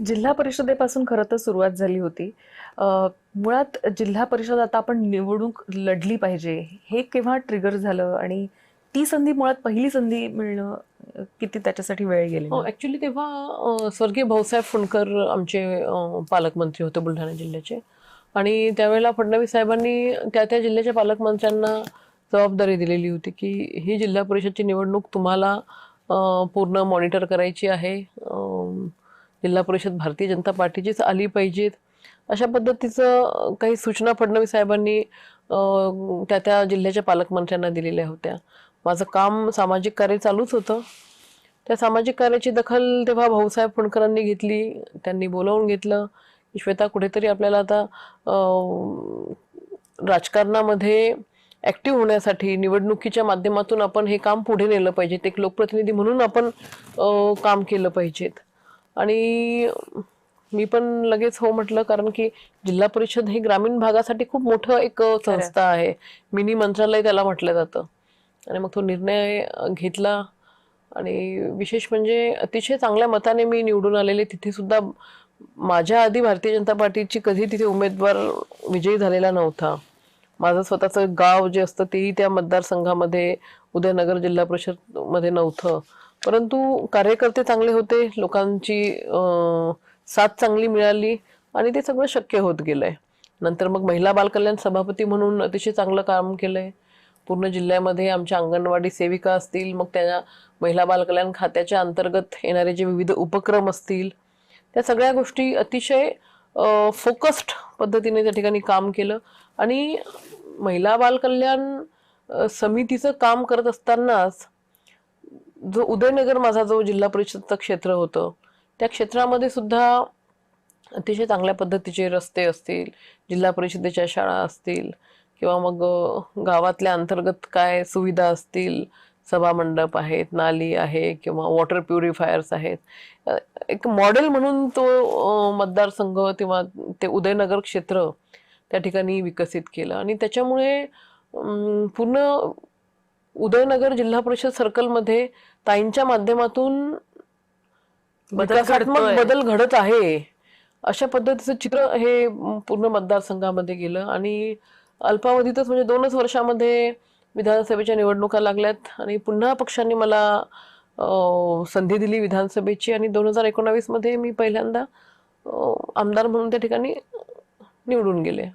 जिल्हा परिषदेपासून खरं तर सुरुवात झाली होती. मुळात जिल्हा परिषद आता आपण निवडणूक लढली पाहिजे, हे केव्हा ट्रिगर झालं आणि ती संधी मुळात पहिली संधी मिळणं किती त्याच्यासाठी वेळ गेलेला? ॲक्च्युली तेव्हा स्वर्गीय भाऊसाहेब फुंडकर आमचे पालकमंत्री होते बुलढाणा जिल्ह्याचे. आणि त्यावेळेला फडणवीस साहेबांनी त्या त्या जिल्ह्याच्या पालकमंत्र्यांना जबाबदारी दिलेली होती की ही जिल्हा परिषदची निवडणूक तुम्हाला पूर्ण मॉनिटर करायची आहे. जिल्हा परिषद भारतीय जनता पार्टीचीच आली पाहिजेत, अशा पद्धतीचं काही सूचना फडणवीस साहेबांनी त्या त्या जिल्ह्याच्या पालकमंत्र्यांना दिलेल्या होत्या. माझं काम सामाजिक कार्य चालूच होतं. त्या सामाजिक कार्याची दखल तेव्हा भाऊसाहेब फुंडकरांनी घेतली. त्यांनी बोलावून घेतलं की श्वेता, कुठेतरी आपल्याला आता राजकारणामध्ये ॲक्टिव्ह होण्यासाठी निवडणुकीच्या माध्यमातून आपण हे काम पुढे नेलं पाहिजे. एक लोकप्रतिनिधी म्हणून आपण काम केलं पाहिजेत. आणि मी पण लगेच हो म्हटलं, कारण की जिल्हा परिषद ही ग्रामीण भागासाठी खूप मोठं एक संस्था आहे. मिनी मंत्रालय त्याला म्हटलं जातं. आणि मग तो निर्णय घेतला. आणि विशेष म्हणजे अतिशय चांगल्या मताने मी निवडून आलेले. तिथे सुद्धा माझ्या आधी भारतीय जनता पार्टीची कधी तिथे उमेदवार विजयी झालेला नव्हता. माझं स्वतःचं गाव जे असतं तेही त्या मतदारसंघामध्ये उदयनगर जिल्हा परिषद मध्ये नव्हतं. परंतु कार्यकर्ते चांगले होते, लोकांची साथ चांगली मिळाली आणि ते सगळं शक्य होत गेलंय. नंतर मग महिला बालकल्याण सभापती म्हणून अतिशय चांगलं काम केलंय. पूर्ण जिल्ह्यामध्ये आमच्या अंगणवाडी सेविका असतील, मग त्या महिला बालकल्याण खात्याच्या अंतर्गत येणारे जे विविध उपक्रम असतील, त्या सगळ्या गोष्टी अतिशय फोकस्ड पद्धतीने त्या ठिकाणी काम केलं. आणि महिला बालकल्याण समितीचं काम करत असतानाच जो उदयनगर माझा जो जिल्हा परिषदचं क्षेत्र होतं, त्या क्षेत्रामध्ये सुद्धा अतिशय चांगल्या पद्धतीचे रस्ते असतील, जिल्हा परिषदेच्या शाळा असतील, किंवा मग गावातल्या अंतर्गत काय सुविधा असतील, सभामंडप आहेत, नाली आहे, किंवा वॉटर प्युरिफायर्स आहेत, एक मॉडेल म्हणून तो मतदारसंघ किंवा ते उदयनगर क्षेत्र त्या ठिकाणी विकसित केलं. आणि त्याच्यामुळे पूर्ण उदयनगर जिल्हा परिषद सर्कलमध्ये ताईंच्या माध्यमातून विकासात्मक बदल घडत आहे, अशा पद्धतीचं चित्र हे पूर्ण मतदारसंघामध्ये गेलं. आणि अल्पावधीतच म्हणजे 2च वर्षामध्ये विधानसभेच्या निवडणुका लागल्यात आणि पुन्हा पक्षांनी मला संधी दिली विधानसभेची. आणि 2019 मध्ये मी पहिल्यांदा आमदार म्हणून त्या ठिकाणी निवडून गेले.